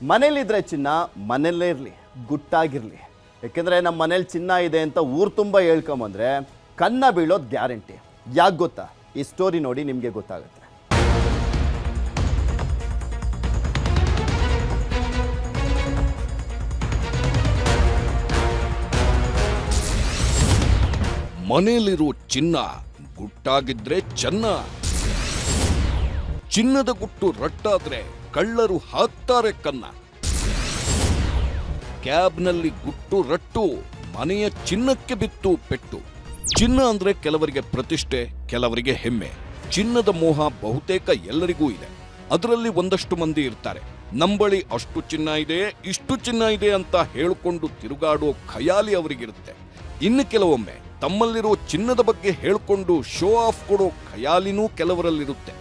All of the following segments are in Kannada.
ಮನೇಲಿದ್ರೆ ಚಿನ್ನ ಮನೆಯಲ್ಲೇ ಇರಲಿ, ಗುಟ್ಟಾಗಿರಲಿ. ಯಾಕೆಂದರೆ ನಮ್ಮ ಮನೇಲಿ ಚಿನ್ನ ಇದೆ ಅಂತ ಊರು ತುಂಬ ಹೇಳ್ಕೊಂಬಂದ್ರೆ ಕನ್ನ ಬೀಳೋದು ಗ್ಯಾರಂಟಿ. ಯಾಕೆ ಗೊತ್ತಾ? ಈ ಸ್ಟೋರಿ ನೋಡಿ ನಿಮಗೆ ಗೊತ್ತಾಗುತ್ತೆ. ಮನೆಯಲ್ಲಿರೋ ಚಿನ್ನ ಗುಟ್ಟಾಗಿದ್ರೆ ಚೆನ್ನ. ಚಿನ್ನದ ಗುಟ್ಟು ರಟ್ಟಾದ್ರೆ ಕಳ್ಳರು ಹಾಕ್ತಾರೆ ಕನ್ನ. ಕ್ಯಾಬ್ನಲ್ಲಿ ಗುಟ್ಟು ರಟ್ಟು, ಮನೆಯ ಚಿನ್ನಕ್ಕೆ ಬಿತ್ತು ಪೆಟ್ಟು. ಚಿನ್ನ ಅಂದ್ರೆ ಕೆಲವರಿಗೆ ಪ್ರತಿಷ್ಠೆ, ಕೆಲವರಿಗೆ ಹೆಮ್ಮೆ. ಚಿನ್ನದ ಮೋಹ ಬಹುತೇಕ ಎಲ್ಲರಿಗೂ ಇದೆ. ಅದರಲ್ಲಿ ಒಂದಷ್ಟು ಮಂದಿ ಇರ್ತಾರೆ, ನಂಬಳಿ ಅಷ್ಟು ಚಿನ್ನ ಇದೆ, ಇಷ್ಟು ಚಿನ್ನ ಇದೆ ಅಂತ ಹೇಳಿಕೊಂಡು ತಿರುಗಾಡೋ ಖಯಾಲಿ ಅವರಿಗಿರುತ್ತೆ. ಇನ್ನು ಕೆಲವೊಮ್ಮೆ ತಮ್ಮಲ್ಲಿರೋ ಚಿನ್ನದ ಬಗ್ಗೆ ಹೇಳ್ಕೊಂಡು ಶೋ ಆಫ್ ಕೊಡೋ ಖಯಾಲಿನೂ ಕೆಲವರಲ್ಲಿರುತ್ತೆ.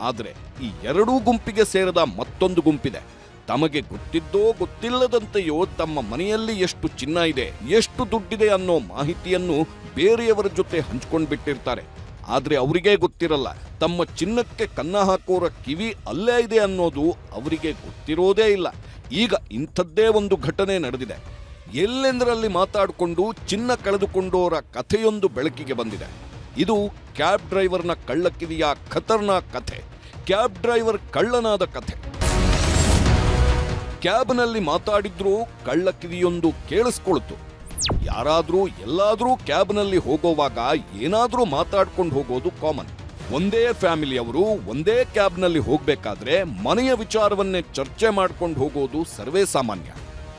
ಆದರೆ ಈ ಎರಡೂ ಗುಂಪಿಗೆ ಸೇರದ ಮತ್ತೊಂದು ಗುಂಪಿದೆ. ತಮಗೆ ಗೊತ್ತಿದ್ದೋ ಗೊತ್ತಿಲ್ಲದಂತೆಯೋ ತಮ್ಮ ಮನೆಯಲ್ಲಿ ಎಷ್ಟು ಚಿನ್ನ ಇದೆ, ಎಷ್ಟು ದುಡ್ಡಿದೆ ಅನ್ನೋ ಮಾಹಿತಿಯನ್ನು ಬೇರೆಯವರ ಜೊತೆ ಹಂಚ್ಕೊಂಡ್ಬಿಟ್ಟಿರ್ತಾರೆ. ಆದರೆ ಅವರಿಗೇ ಗೊತ್ತಿರಲ್ಲ, ತಮ್ಮ ಚಿನ್ನಕ್ಕೆ ಕನ್ನ ಹಾಕೋರ ಕಿವಿ ಅಲ್ಲೇ ಇದೆ ಅನ್ನೋದು ಅವರಿಗೆ ಗೊತ್ತಿರೋದೇ ಇಲ್ಲ. ಈಗ ಇಂಥದ್ದೇ ಒಂದು ಘಟನೆ ನಡೆದಿದೆ. ಎಲ್ಲೆಂದರಲ್ಲಿ ಮಾತಾಡಿಕೊಂಡು ಚಿನ್ನ ಕಳೆದುಕೊಂಡೋರ ಕಥೆಯೊಂದು ಬೆಳಕಿಗೆ ಬಂದಿದೆ. ಇದು ಕ್ಯಾಬ್ ಡ್ರೈವರ್ನ ಕಳ್ಳಕಿವಿಯ ಖತರ್ನಾಕ್ ಕಥೆ. ಕ್ಯಾಬ್ ಡ್ರೈವರ್ ಕಳ್ಳನಾದ ಕಥೆ. ಕ್ಯಾಬ್ನಲ್ಲಿ ಮಾತಾಡಿದ್ರೂ ಕಳ್ಳಕಿವಿಯೊಂದು ಕೇಳಿಸ್ಕೊಳ್ತು. ಯಾರಾದ್ರೂ ಎಲ್ಲಾದ್ರೂ ಕ್ಯಾಬ್ನಲ್ಲಿ ಹೋಗೋವಾಗ ಏನಾದ್ರೂ ಮಾತಾಡ್ಕೊಂಡು ಹೋಗೋದು ಕಾಮನ್. ಒಂದೇ ಫ್ಯಾಮಿಲಿಯವರು ಒಂದೇ ಕ್ಯಾಬ್ನಲ್ಲಿ ಹೋಗ್ಬೇಕಾದ್ರೆ ಮನೆಯ ವಿಚಾರವನ್ನೇ ಚರ್ಚೆ ಮಾಡ್ಕೊಂಡು ಹೋಗೋದು ಸರ್ವೇ ಸಾಮಾನ್ಯ.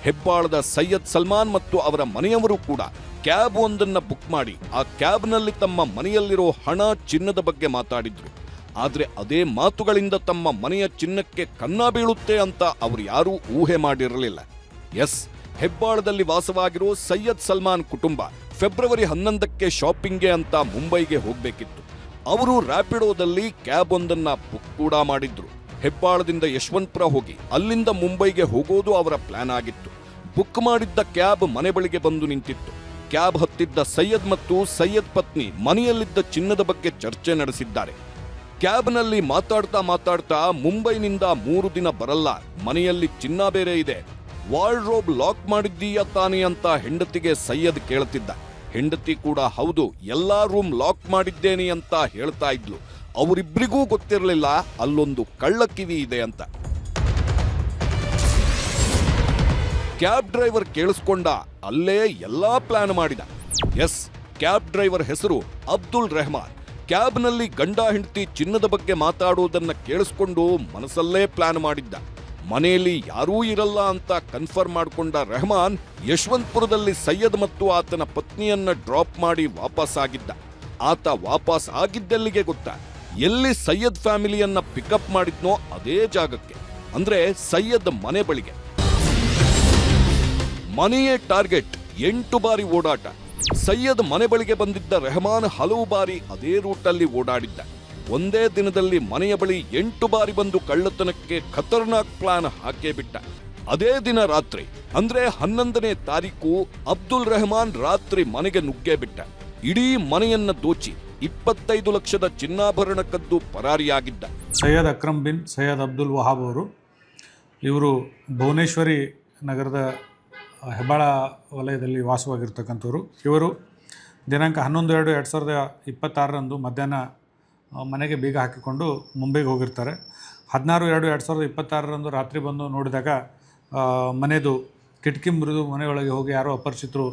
ಹೆಬ್ಬಾಳದ ಸೈಯದ್ ಸಲ್ಮಾನ್ ಮತ್ತು ಅವರ ಮನೆಯವರು ಕೂಡ ಕ್ಯಾಬ್ ಒಂದನ್ನ ಬುಕ್ ಮಾಡಿ ಆ ಕ್ಯಾಬ್ನಲ್ಲಿ ತಮ್ಮ ಮನೆಯಲ್ಲಿರೋ ಹಣ, ಚಿನ್ನದ ಬಗ್ಗೆ ಮಾತಾಡಿದ್ರು. ಆದ್ರೆ ಅದೇ ಮಾತುಗಳಿಂದ ತಮ್ಮ ಮನೆಯ ಚಿನ್ನಕ್ಕೆ ಕನ್ನ ಬೀಳುತ್ತೆ ಅಂತ ಅವರು ಯಾರೂ ಊಹೆ ಮಾಡಿರಲಿಲ್ಲ. ಎಸ್, ಹೆಬ್ಬಾಳದಲ್ಲಿ ವಾಸವಾಗಿರೋ ಸೈಯದ್ ಸಲ್ಮಾನ್ ಕುಟುಂಬ ಫೆಬ್ರವರಿ 11ಕ್ಕೆ ಶಾಪಿಂಗ್ಗೆ ಅಂತ ಮುಂಬೈಗೆ ಹೋಗ್ಬೇಕಿತ್ತು. ಅವರು ರ್ಯಾಪಿಡೋದಲ್ಲಿ ಕ್ಯಾಬ್ ಒಂದನ್ನ ಬುಕ್ ಕೂಡ ಮಾಡಿದ್ರು. ಹೆಬ್ಬಾಳದಿಂದ ಯಶವಂತಪುರ ಹೋಗಿ ಅಲ್ಲಿಂದ ಮುಂಬೈಗೆ ಹೋಗೋದು ಅವರ ಪ್ಲಾನ್ ಆಗಿತ್ತು. ಬುಕ್ ಮಾಡಿದ್ದ ಕ್ಯಾಬ್ ಮನೆ ಬಳಿಗೆ ಬಂದು ನಿಂತಿತ್ತು. ಕ್ಯಾಬ್ ಹತ್ತಿದ್ದ ಸೈಯದ್ ಮತ್ತು ಸೈಯದ್ ಪತ್ನಿ ಮನೆಯಲ್ಲಿದ್ದ ಚಿನ್ನದ ಬಗ್ಗೆ ಚರ್ಚೆ ನಡೆಸಿದ್ದಾರೆ. ಕ್ಯಾಬ್ನಲ್ಲಿ ಮಾತಾಡ್ತಾ ಮುಂಬೈನಿಂದ 3 ದಿನ ಬರಲ್ಲ, ಮನೆಯಲ್ಲಿ ಚಿನ್ನ ಬೇರೆ ಇದೆ, ವಾರ್ಡ್ರೋಬ್ ಲಾಕ್ ಮಾಡಿದ್ದೀಯಾ ತಾನೇ ಅಂತ ಹೆಂಡತಿಗೆ ಸೈಯದ್ ಕೇಳ್ತಿದ್ದ. ಹೆಂಡತಿ ಕೂಡ ಹೌದು, ಎಲ್ಲಾ ರೂಮ್ ಲಾಕ್ ಮಾಡಿದ್ದೇನೆ ಅಂತ ಹೇಳ್ತಾ ಇದ್ಲು. ಅವರಿಬ್ಬರಿಗೂ ಗೊತ್ತಿರಲಿಲ್ಲ ಅಲ್ಲೊಂದು ಕಳ್ಳಕಿವಿ ಇದೆ ಅಂತ. ಕ್ಯಾಬ್ ಡ್ರೈವರ್ ಕೇಳಿಸ್ಕೊಂಡ, ಅಲ್ಲೇ ಎಲ್ಲಾ ಪ್ಲಾನ್ ಮಾಡಿದ. ಎಸ್, ಕ್ಯಾಬ್ ಡ್ರೈವರ್ ಹೆಸರು ಅಬ್ದುಲ್ ರೆಹಮಾನ್. ಕ್ಯಾಬ್ನಲ್ಲಿ ಗಂಡ ಹೆಂಡತಿ ಚಿನ್ನದ ಬಗ್ಗೆ ಮಾತಾಡೋದನ್ನ ಕೇಳಿಸ್ಕೊಂಡು ಮನಸ್ಸಲ್ಲೇ ಪ್ಲಾನ್ ಮಾಡಿದ್ದ. ಮನೆಯಲ್ಲಿ ಯಾರೂ ಇರಲ್ಲ ಅಂತ ಕನ್ಫರ್ಮ್ ಮಾಡಿಕೊಂಡ ರೆಹಮಾನ್ ಯಶವಂತಪುರದಲ್ಲಿ ಸೈಯದ್ ಮತ್ತು ಆತನ ಪತ್ನಿಯನ್ನ ಡ್ರಾಪ್ ಮಾಡಿ ವಾಪಸ್ ಆಗಿದ್ದ. ಆತ ವಾಪಸ್ ಆಗಿದ್ದೆಲ್ಲಿಗೆ ಗೊತ್ತಾ? ಎಲ್ಲಿ ಸೈಯದ್ ಫ್ಯಾಮಿಲಿಯನ್ನ ಪಿಕಪ್ ಮಾಡಿದ್ನೋ ಅದೇ ಜಾಗಕ್ಕೆ, ಅಂದ್ರೆ ಸೈಯದ್ ಮನೆ ಬಳಿಗೆ. ಮನೆಯೇ ಟಾರ್ಗೆಟ್. 8 ಬಾರಿ ಓಡಾಟ. ಸೈಯದ್ ಮನೆ ಬಳಿಗೆ ಬಂದಿದ್ದ ರೆಹಮಾನ್ ಹಲವು ಬಾರಿ ಅದೇ ರೂಟಲ್ಲಿ ಓಡಾಡಿದ್ದ. ಒಂದೇ ದಿನದಲ್ಲಿ ಮನೆಯ ಬಳಿ 8 ಬಾರಿ ಬಂದು ಕಳ್ಳತನಕ್ಕೆ ಖತರ್ನಾಕ್ ಪ್ಲಾನ್ ಹಾಕೇ ಬಿಟ್ಟ. ಅದೇ ದಿನ ರಾತ್ರಿ ಅಂದ್ರೆ 11ನೇ ತಾರೀಕು ಅಬ್ದುಲ್ ರೆಹಮಾನ್ ರಾತ್ರಿ ಮನೆಗೆ ನುಗ್ಗೇ ಬಿಟ್ಟ. ಇಡೀ ಮನೆಯನ್ನ ದೋಚಿ 25 ಲಕ್ಷದ ಚಿನ್ನಾಭರಣ ಕದ್ದು ಪರಾರಿಯಾಗಿದ್ದ. ಸೈಯದ್ ಅಕ್ರಮ್ ಬಿನ್ ಸೈಯದ್ ಅಬ್ದುಲ್ ವಹಾಬ್ ಅವರು, ಇವರು ಭುವನೇಶ್ವರಿ ನಗರದ ಹೆಬ್ಬಾಳ ವಲಯದಲ್ಲಿ ವಾಸವಾಗಿರ್ತಕ್ಕಂಥವ್ರು. ಇವರು ದಿನಾಂಕ 11/2/2026 ಮಧ್ಯಾಹ್ನ ಮನೆಗೆ ಬೀಗ ಹಾಕಿಕೊಂಡು ಮುಂಬೈಗೆ ಹೋಗಿರ್ತಾರೆ. 16/2/2026 ರಾತ್ರಿ ಬಂದು ನೋಡಿದಾಗ ಮನೆಯದು ಕಿಟಕಿ ಮುರಿದು ಮನೆಯೊಳಗೆ ಹೋಗಿ ಯಾರೋ ಅಪರಿಚಿತರು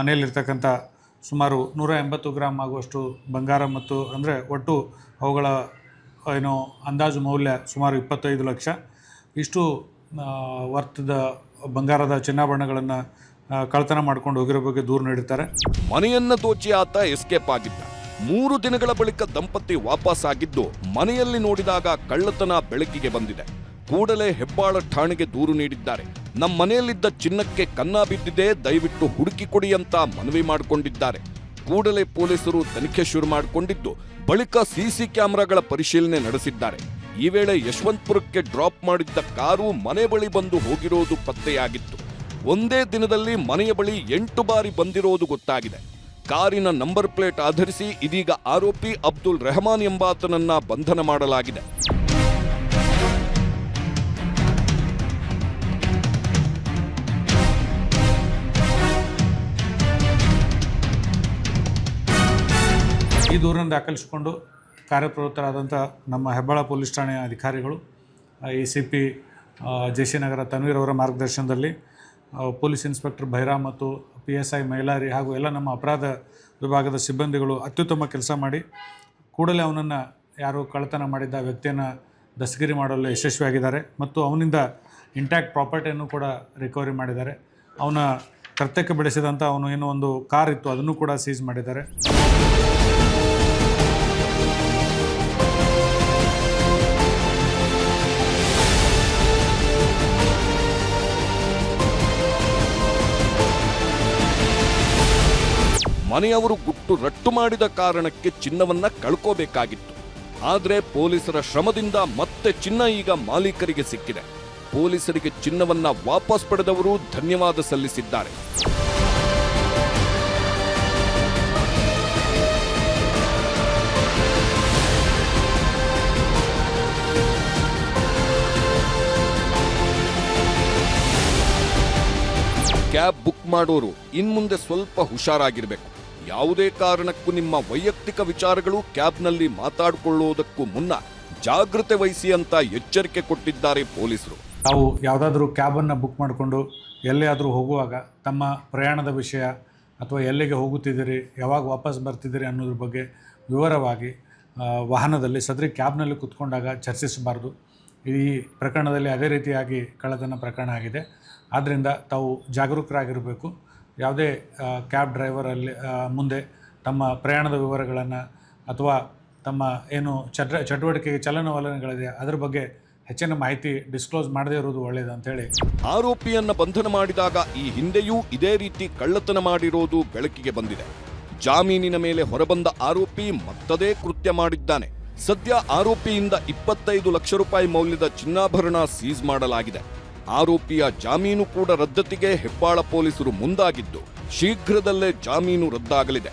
ಮನೆಯಲ್ಲಿರ್ತಕ್ಕಂಥ ಸುಮಾರು 180 ಗ್ರಾಮ್ ಆಗುವಷ್ಟು ಬಂಗಾರ ಮತ್ತು ಅಂದರೆ ಒಟ್ಟು ಅವುಗಳ ಅಂದಾಜು ಮೌಲ್ಯ ಸುಮಾರು 25 ಲಕ್ಷ ಇಷ್ಟು ವರ್ತದ ಬಂಗಾರದ ಚಿನ್ನಾಭರಣಗಳನ್ನು ಕಳ್ಳತನ ಮಾಡ್ಕೊಂಡು ಹೋಗಿರೋ ಬಗ್ಗೆ ದೂರು ನೀಡಿರ್ತಾರೆ. ಮನೆಯನ್ನ ದೋಚಿ ಆತ ಎಸ್ಕೇಪ್ ಆಗಿದ್ದ. 3 ದಿನಗಳ ಬಳಿಕ ದಂಪತಿ ವಾಪಸ್ ಆಗಿದ್ದು ಮನೆಯಲ್ಲಿ ನೋಡಿದಾಗ ಕಳ್ಳತನ ಬೆಳಕಿಗೆ ಬಂದಿದೆ. ಕೂಡಲೇ ಹೆಬ್ಬಾಳ ಠಾಣೆಗೆ ದೂರು ನೀಡಿದ್ದಾರೆ. ನಮ್ಮ ಮನೆಯಲ್ಲಿದ್ದ ಚಿನ್ನಕ್ಕೆ ಕನ್ನ ಬಿದ್ದಿದೆ, ದಯವಿಟ್ಟು ಹುಡುಕಿ ಕೊಡಿ ಅಂತ ಮನವಿ ಮಾಡಿಕೊಂಡಿದ್ದಾರೆ. ಕೂಡಲೇ ಪೊಲೀಸರು ತನಿಖೆ ಶುರು ಮಾಡಿಕೊಂಡಿದ್ದು ಬಳಿಕ ಸಿಸಿ ಕ್ಯಾಮೆರಾಗಳ ಪರಿಶೀಲನೆ ನಡೆಸಿದ್ದಾರೆ. ಈ ವೇಳೆ ಯಶವಂತಪುರಕ್ಕೆ ಡ್ರಾಪ್ ಮಾಡಿದ್ದ ಕಾರು ಮನೆ ಬಳಿ ಬಂದು ಹೋಗಿರೋದು ಪತ್ತೆಯಾಗಿತ್ತು. ಒಂದೇ ದಿನದಲ್ಲಿ ಮನೆಯ ಬಳಿ 8 ಬಾರಿ ಬಂದಿರೋದು ಗೊತ್ತಾಗಿದೆ. ಕಾರಿನ ನಂಬರ್ ಪ್ಲೇಟ್ ಆಧರಿಸಿ ಇದೀಗ ಆರೋಪಿ ಅಬ್ದುಲ್ ರೆಹಮಾನ್ ಎಂಬಾತನನ್ನ ಬಂಧನ ಮಾಡಲಾಗಿದೆ. ದೂರನ್ನು ದಾಖಲಿಸಿಕೊಂಡು ಕಾರ್ಯಪ್ರವೃತ್ತರಾದಂಥ ನಮ್ಮ ಹೆಬ್ಬಾಳ ಪೊಲೀಸ್ ಠಾಣೆಯ ಅಧಿಕಾರಿಗಳು, ACP JC ನಗರ ತನ್ವೀರ್ ಅವರ ಮಾರ್ಗದರ್ಶನದಲ್ಲಿ ಪೊಲೀಸ್ ಇನ್ಸ್ಪೆಕ್ಟರ್ ಭೈರಾಮ್ ಮತ್ತು PSI ಮೈಲಾರಿ ಹಾಗೂ ಎಲ್ಲ ನಮ್ಮ ಅಪರಾಧ ವಿಭಾಗದ ಸಿಬ್ಬಂದಿಗಳು ಅತ್ಯುತ್ತಮ ಕೆಲಸ ಮಾಡಿ ಕೂಡಲೇ ಅವನನ್ನು ಯಾರು ಕಳ್ಳತನ ಮಾಡಿದ್ದ ವ್ಯಕ್ತಿಯನ್ನು ದಸ್ತಗಿರಿ ಮಾಡಲು ಯಶಸ್ವಿಯಾಗಿದ್ದಾರೆ ಮತ್ತು ಅವನಿಂದ ಇಂಟ್ಯಾಕ್ಟ್ ಪ್ರಾಪರ್ಟಿಯನ್ನು ಕೂಡ ರಿಕವರಿ ಮಾಡಿದ್ದಾರೆ. ಅವನ ಕರ್ತಕ್ಕೆ ಬೆಳೆಸಿದಂಥ ಅವನು ಏನೋ ಒಂದು ಕಾರ್ ಇತ್ತು, ಅದನ್ನು ಕೂಡ ಸೀಸ್ ಮಾಡಿದ್ದಾರೆ. ಮನೆಯವರು ಗುಟ್ಟು ರಟ್ಟು ಮಾಡಿದ ಕಾರಣಕ್ಕೆ ಚಿನ್ನವನ್ನ ಕಳ್ಕೋಬೇಕಾಗಿತ್ತು. ಆದರೆ ಪೊಲೀಸರ ಶ್ರಮದಿಂದ ಮತ್ತೆ ಚಿನ್ನ ಈಗ ಮಾಲೀಕರಿಗೆ ಸಿಕ್ಕಿದೆ. ಪೊಲೀಸರಿಗೆ ಚಿನ್ನವನ್ನ ವಾಪಸ್ ಪಡೆದವರು ಧನ್ಯವಾದ ಸಲ್ಲಿಸಿದ್ದಾರೆ. ಕ್ಯಾಬ್ ಬುಕ್ ಮಾಡೋರು ಇನ್ಮುಂದೆ ಸ್ವಲ್ಪ ಹುಷಾರಾಗಿರ್ಬೇಕು. ಯಾವುದೇ ಕಾರಣಕ್ಕೂ ನಿಮ್ಮ ವೈಯಕ್ತಿಕ ವಿಚಾರಗಳು ಕ್ಯಾಬ್ನಲ್ಲಿ ಮಾತಾಡಿಕೊಳ್ಳುವುದಕ್ಕೂ ಮುನ್ನ ಜಾಗೃತೆ ವಹಿಸಿ ಅಂತ ಎಚ್ಚರಿಕೆ ಕೊಟ್ಟಿದ್ದಾರೆ ಪೊಲೀಸರು. ತಾವು ಯಾವುದಾದ್ರೂ ಕ್ಯಾಬನ್ನು ಬುಕ್ ಮಾಡಿಕೊಂಡು ಎಲ್ಲೇ ಆದರೂ ಹೋಗುವಾಗ ತಮ್ಮ ಪ್ರಯಾಣದ ವಿಷಯ ಅಥವಾ ಎಲ್ಲಿಗೆ ಹೋಗುತ್ತಿದ್ದೀರಿ, ಯಾವಾಗ ವಾಪಸ್ ಬರ್ತಿದ್ದೀರಿ ಅನ್ನೋದ್ರ ಬಗ್ಗೆ ವಿವರವಾಗಿ ವಾಹನದಲ್ಲಿ ಸದರಿ ಕ್ಯಾಬ್ನಲ್ಲಿ ಕೂತ್ಕೊಂಡಾಗ ಚರ್ಚಿಸಬಾರ್ದು. ಈ ಪ್ರಕರಣದಲ್ಲಿ ಅದೇ ರೀತಿಯಾಗಿ ಕಳ್ಳತನ ಪ್ರಕರಣ ಆಗಿದೆ. ಆದ್ದರಿಂದ ತಾವು ಜಾಗರೂಕರಾಗಿರಬೇಕು. ಯಾವುದೇ ಕ್ಯಾಬ್ ಡ್ರೈವರಲ್ಲಿ ಮುಂದೆ ತಮ್ಮ ಪ್ರಯಾಣದ ವಿವರಗಳನ್ನು ಅಥವಾ ತಮ್ಮ ಏನು ಚಟುವಟಿಕೆಗೆ ಚಲನವಲನಗಳಿದೆ ಅದರ ಬಗ್ಗೆ ಹೆಚ್ಚಿನ ಮಾಹಿತಿ ಡಿಸ್ಕ್ಲೋಸ್ ಮಾಡದೇ ಇರೋದು ಒಳ್ಳೆಯದು ಅಂತೇಳಿ. ಆರೋಪಿಯನ್ನ ಬಂಧನ ಮಾಡಿದಾಗ ಈ ಹಿಂದೆಯೂ ಇದೇ ರೀತಿ ಕಳ್ಳತನ ಮಾಡಿರೋದು ಬೆಳಕಿಗೆ ಬಂದಿದೆ. ಜಾಮೀನಿನ ಮೇಲೆ ಹೊರಬಂದ ಆರೋಪಿ ಮತ್ತದೇ ಕೃತ್ಯ ಮಾಡಿದ್ದಾನೆ. ಸದ್ಯ ಆರೋಪಿಯಿಂದ 25 ಲಕ್ಷ ರೂಪಾಯಿ ಮೌಲ್ಯದ ಚಿನ್ನಾಭರಣ ಸೀಸ್ ಮಾಡಲಾಗಿದೆ. ಆರೋಪಿಯ ಜಾಮೀನು ಕೂಡ ರದ್ದತಿಗೆ ಹೆಬ್ಬಾಳ ಪೊಲೀಸರು ಮುಂದಾಗಿದ್ದು ಶೀಘ್ರದಲ್ಲೇ ಜಾಮೀನು ರದ್ದಾಗಲಿದೆ.